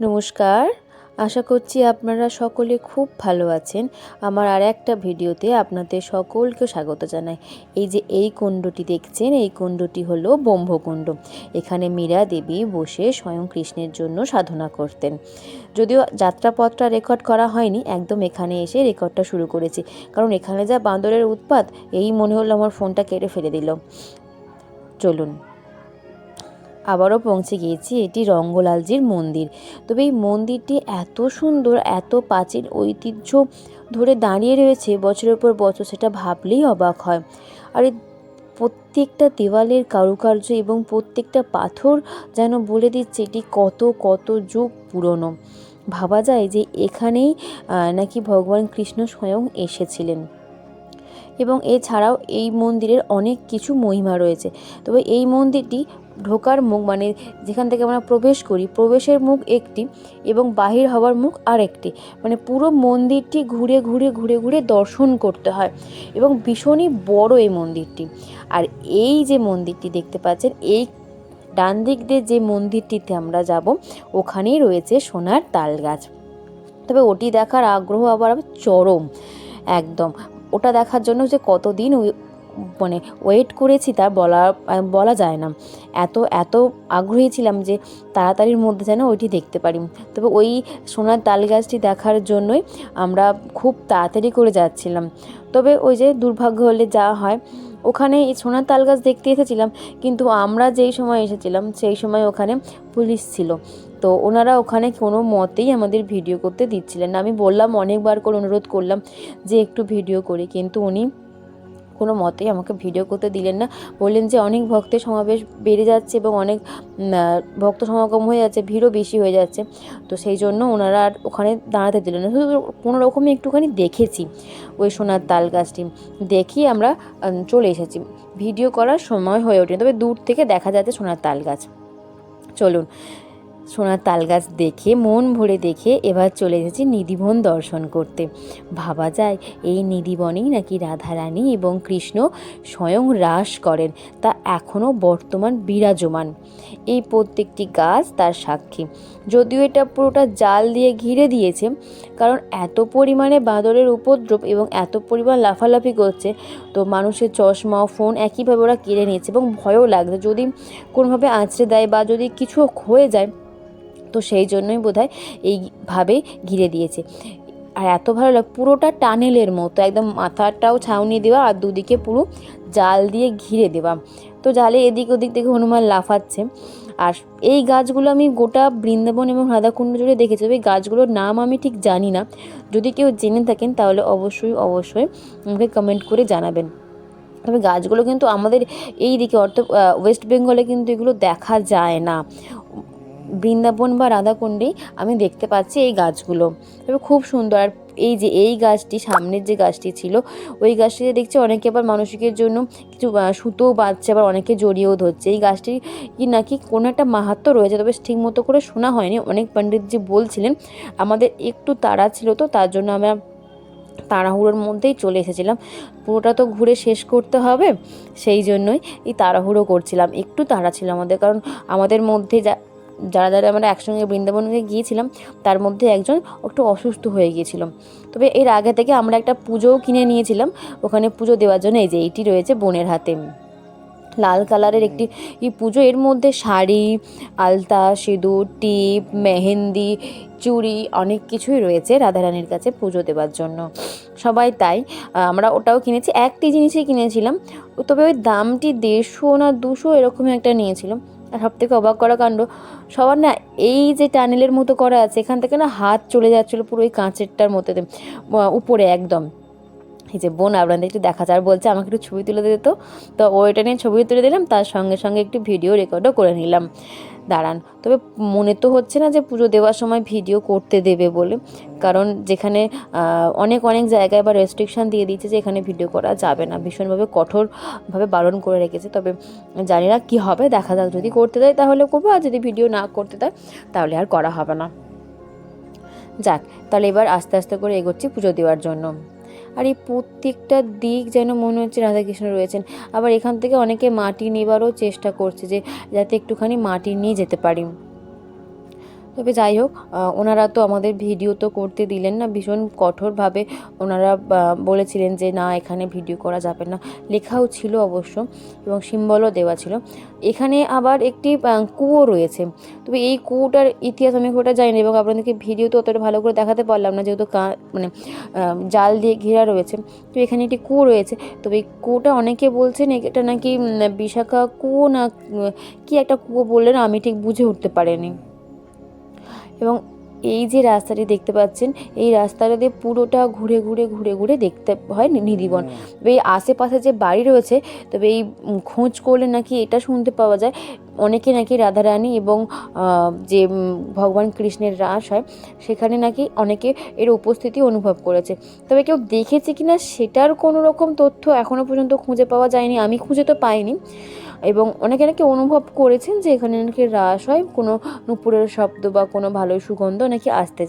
নমস্কার, আশা করছি আপনারা সকলে খুব ভালো আছেন। আমার আর একটা ভিডিওতে আপনাদের সকলকে স্বাগত জানাই। এই কুণ্ডটি দেখছেন, এই কুণ্ডটি হলো ব্রহ্মকুণ্ড। এখানে মীরা দেবী বসে স্বয়ং কৃষ্ণের জন্য সাধনা করতেন। যদিও যাত্রাপথটা রেকর্ড করা হয়নি, একদম এখানে এসে রেকর্ডটা শুরু করেছি, কারণ এখানে যা বাঁদরের উৎপাত, এই মনে হলো আমার ফোনটা কেটে ফেলে দিল। চলুন, আবারও পৌঁছে গিয়েছি এটি রঙ্গলালজির মন্দির। তবে এই মন্দিরটি এত সুন্দর, এত প্রাচীন ঐতিহ্য ধরে দাঁড়িয়ে রয়েছে বছরের পর বছর, সেটা ভাবলেই অবাক হয়। আর এই প্রত্যেকটা দেওয়ালের কারুকার্য এবং প্রত্যেকটা পাথর যেন বলে দিচ্ছে এটি কত কত যুগ পুরনো। ভাবা যায় যে এখানেই নাকি ভগবান কৃষ্ণ স্বয়ং এসেছিলেন। এবং এছাড়াও এই মন্দিরের অনেক কিছু মহিমা রয়েছে। তবে এই মন্দিরটি ঢোকার মুখ, মানে যেখান থেকে আমরা প্রবেশ করি, প্রবেশের মুখ একটি এবং বাহির হওয়ার মুখ আরেকটি, মানে পুরো মন্দিরটি ঘুরে ঘুরে ঘুরে ঘুরে দর্শন করতে হয় এবং ভীষণই বড় এই মন্দিরটি। আর এই যে মন্দিরটি দেখতে পাচ্ছেন, এই ডান দিক দিয়ে যে মন্দিরটিতে আমরা যাব, ওখানেই রয়েছে সোনার তাল গাছ। তবে ওটি দেখার আগ্রহ আবার চরম একদম। ওটা দেখার জন্য যে কতদিন মানে ওয়েট করেছি তা বলা যায় না। এত এত আগ্রহী ছিলাম যে তাড়াতাড়ির মধ্যে যেন ওইটি দেখতে পারি। তবে ওই সোনার তাল গাছটি দেখার জন্যই আমরা খুব তাড়াতাড়ি করে যাচ্ছিলাম। তবে ওই যে দুর্ভাগ্য হলে যা হয়, ওখানে এই সোনার তাল গাছ দেখতে এসেছিলাম, কিন্তু আমরা যেই সময় এসেছিলাম সেই সময় ওখানে পুলিশ ছিল। তো ওনারা ওখানে কোনো মতেই আমাদের ভিডিও করতে দিচ্ছিলেন না। আমি বললাম, অনেকবার করে অনুরোধ করলাম যে একটু ভিডিও করি, কিন্তু উনি কোনো মতেই আমাকে ভিডিও করতে দিলেন না। বললেন যে অনেক ভক্তের সমাবেশ বেড়ে যাচ্ছে এবং অনেক ভক্ত সমাগম হয়ে যাচ্ছে, ভিড়ও বেশি হয়ে যাচ্ছে। তো সেই জন্য ওনারা আর ওখানে দাঁড়াতে দিলেন না। শুধু কোনো রকমই একটুখানি দেখেছি ওই সোনার তাল গাছটি, দেখি আমরা চলে এসেছি। ভিডিও করার সময় হয়ে ওঠেনি, তবে দূর থেকে দেখা যাচ্ছে সোনার তাল গাছ। চলুন, সোনার তাল গাছ দেখে মন ভরে দেখে এবার চলে এসেছি নিধিবন দর্শন করতে। ভাবা যায় এই নিধিবনেই নাকি রাধারানী এবং কৃষ্ণ স্বয়ং রাস করেন, তা এখনও বর্তমান বিরাজমান। এই প্রত্যেকটি গাছ তার সাক্ষী। যদিও এটা পুরোটা জাল দিয়ে ঘিরে দিয়েছে, কারণ এত পরিমাণে বাঁদরের উপদ্রব এবং এত পরিমাণ লাফালাফি করছে, তো মানুষের চশমা ফোন একইভাবে ওরা কেড়ে নিয়েছে এবং ভয়ও লাগছে যদি কোনোভাবে আঁচড়ে দেয় বা যদি কিছু হয়ে যায়। তো সেই জন্যই বোধহয় এইভাবে ঘিরে দিয়েছে। আর এত ভালো লাগে, পুরোটা টানেলের মতো, একদম মাথাটাও ছাউনি দেওয়া আর দুদিকে পুরো জাল দিয়ে ঘিরে দেওয়া। তো জালে এদিক ওদিক থেকে হনুমান লাফাচ্ছে। আর এই গাছগুলো আমি গোটা বৃন্দাবন এবং রাধাকুণ্ড জুড়ে দেখেছি, তবে এই গাছগুলোর নাম আমি ঠিক জানি না। যদি কেউ জেনে থাকেন তাহলে অবশ্যই অবশ্যই আমাকে কমেন্ট করে জানাবেন। তবে গাছগুলো কিন্তু আমাদের এই দিকে অর্থাৎ ওয়েস্ট বেঙ্গলে কিন্তু এগুলো দেখা যায় না। বৃন্দাবন বা রাধাকুণ্ডেই আমি দেখতে পাচ্ছি এই গাছগুলো। তবে খুব সুন্দর। আর এই গাছটি, সামনের যে গাছটি ছিল, ওই গাছটিতে দেখছি অনেকে আবার মানসিকের জন্য কিছু সুতোও বাঁধছে, আবার অনেকে জড়িয়েও ধরছে। এই গাছটি কি নাকি কোনো একটা মাহাত্ম্য রয়েছে, তবে ঠিক মতো করে শোনা হয়নি। অনেক পণ্ডিতজি বলছিলেন। আমাদের একটু তাড়া ছিল, তো তার জন্য আমরা তাড়াহুড়োর মধ্যেই চলে এসেছিলাম। পুরোটা তো ঘুরে শেষ করতে হবে, সেই জন্যই এই তাড়াহুড়ো করছিলাম। একটু তাড়া ছিল আমাদের, কারণ আমাদের মধ্যে যারা যারা আমরা একসঙ্গে বৃন্দাবনে গিয়েছিলাম, তার মধ্যে একজন একটু অসুস্থ হয়ে গিয়েছিল। তবে এর আগে থেকে আমরা একটা পুজোও কিনে নিয়েছিলাম ওখানে পুজো দেওয়ার জন্য। এই যে এইটি রয়েছে বোনের হাতে, লাল কালারের একটি পুজো। এর মধ্যে শাড়ি, আলতা, সিঁদুর, টিপ, মেহেন্দি, চুড়ি অনেক কিছুই রয়েছে রাধারানীর কাছে পুজো দেওয়ার জন্য। সবাই তাই, আমরা ওটাও কিনেছি। একটি জিনিসই কিনেছিলাম, তবে ওই দামটি 150 না 200 এরকম একটা নিয়েছিলাম। আর সব থেকে অবাক করা কাণ্ড, সবার না এই যে টানেলের মতো করা আছে, এখান থেকে না হাত চলে যাচ্ছিলো পুরো ওই কাঁচেরটার মধ্যে উপরে একদম। এই যে বোন আপনাদের একটু দেখা যায়, বলছে আমাকে একটু ছবি তুলে দিত। তো ওইটা নিয়ে ছবি তুলে দিলাম, তার সঙ্গে সঙ্গে একটু ভিডিও রেকর্ডও করে নিলাম। দাঁড়ান, তবে মনে তো হচ্ছে না যে পুজো দেওয়ার সময় ভিডিও করতে দেবে বলে, কারণ যেখানে অনেক অনেক জায়গায় বা রেস্ট্রিকশান দিয়ে দিয়েছে যে এখানে ভিডিও করা যাবে না, ভীষণভাবে কঠোরভাবে বারণ করে রেখেছে। তবে জানি না কী হবে, দেখা যাক। যদি করতে দেয় তাহলে করবো, আর যদি ভিডিও না করতে দেয় তাহলে আর করা হবে না। যাক, তাহলে এবার আস্তে আস্তে করে এগোচ্ছি পুজো দেওয়ার জন্য। আর এই প্রত্যেকটা দিক যেন মনে হচ্ছে রাধাকৃষ্ণ রয়েছেন। আবার এখান থেকে অনেকে মাটি নেবারও চেষ্টা করছে, যে যাতে একটুখানি মাটি নিয়ে যেতে পারি। তো তবে যাই হোক, ওনারা তো আমাদের ভিডিও তো করতে দিলেন না, ভীষণ কঠোরভাবে ওনারা বলেছিলেন যে না এখানে ভিডিও করা যাবে না, লেখাও ছিল অবশ্য এবং সিম্বলও দেওয়া ছিল। এখানে আবার একটি কুয়ো রয়েছে, তবে এই কুয়োটার ইতিহাস আমি খুব একটা জানি না এবং আপনাদেরকে ভিডিওতে অতটা ভালো করে দেখাতে পারলাম না, যেহেতু মানে জাল দিয়ে ঘেরা রয়েছে। তো এখানে একটি কুয়ো রয়েছে, তবে এই কুয়োটা অনেকে বলছেন এটা নাকি বিশাখা কুয়ো না কি একটা কুয়ো বললেন, আমি ঠিক বুঝে উঠতে পারিনি। এবং এই যে রাস্তাটি দেখতে পাচ্ছেন, এই রাস্তাটা দিয়ে পুরোটা ঘুরে ঘুরে ঘুরে ঘুরে দেখতে হয় নিধিবন। তবে এই আশেপাশে যে বাড়ি রয়েছে, তবে এই খোঁজ করলে নাকি এটা শুনতে পাওয়া যায় অনেকে নাকি রাধারানী এবং যে ভগবান কৃষ্ণের রাস হয় সেখানে নাকি অনেকে এর উপস্থিতি অনুভব করেছে। তবে কেউ দেখেছে কি না সেটার কোনো রকম তথ্য এখনও পর্যন্ত খুঁজে পাওয়া যায়নি, আমি খুঁজে তো পাইনি। এবং অনেকে নাকি অনুভব করেছেন যে এখানে নাকি রাস হয়, কোনো নূপুরের শব্দ বা কোনো ভালো সুগন্ধ নাকি আসে,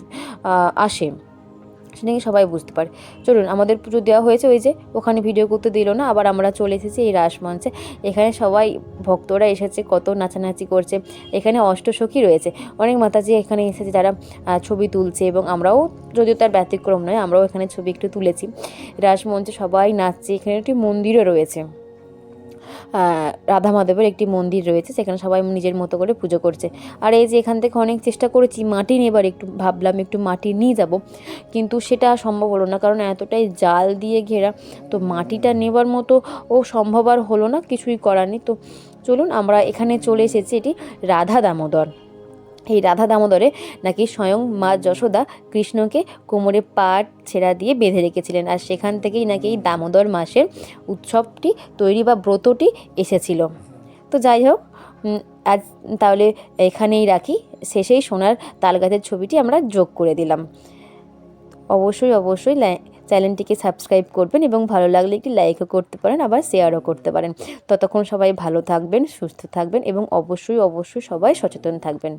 সেটা নাকি সবাই বুঝতে পারে। চলুন, আমাদের পুজো দেওয়া হয়েছে, ওই যে ওখানে ভিডিও করতে দিল না, আবার আমরা চলে এসেছি এই রাসমঞ্চে। এখানে সবাই ভক্তরা এসেছে, কত নাচানাচি করছে। এখানে অষ্টসখী রয়েছে, অনেক মাতাজি এখানে এসেছে যারা ছবি তুলছে এবং আমরাও, যদিও তার ব্যতিক্রম নয়, আমরাও এখানে ছবি একটু তুলেছি। রাসমঞ্চে সবাই নাচছে, এখানে একটি মন্দিরও রয়েছে, রাধা মাধবের একটি মন্দির রয়েছে, সেখানে সবাই নিজের মতো করে পুজো করছে। আর এই যে এখান থেকে অনেক চেষ্টা করেছি মাটি নেবার, একটু ভাবলাম একটু মাটি নিয়ে যাব, কিন্তু সেটা সম্ভব হলো না, কারণ এতটাই জাল দিয়ে ঘেরা, তো মাটিটা নেবার মতো সম্ভব আর হলো না, কিছুই করার নেই। তো চলুন, আমরা এখানে চলে এসেছি, এটি রাধা দামোদর। এই রাধা দামোদরে নাকি স্বয়ং মা যশোদা কৃষ্ণকে কোমরে পাট ছেঁড়া দিয়ে বেঁধে রেখেছিলেন, আর সেখান থেকেই নাকি এই দামোদর মাসের উৎসবটি তৈরি বা ব্রতটি এসেছিল। তো যাই হোক, আজ তাহলে এখানেই রাখি, শেষেই সোনার তালগাছের ছবিটি আমরা যোগ করে দিলাম। অবশ্যই অবশ্যই চ্যানেলটিকে সাবস্ক্রাইব করবেন এবং ভালো লাগলে একটি লাইকও করতে পারেন, আবার শেয়ারও করতে পারেন। ততক্ষণ সবাই ভালো থাকবেন, সুস্থ থাকবেন এবং অবশ্যই অবশ্যই সবাই সচেতন থাকবেন।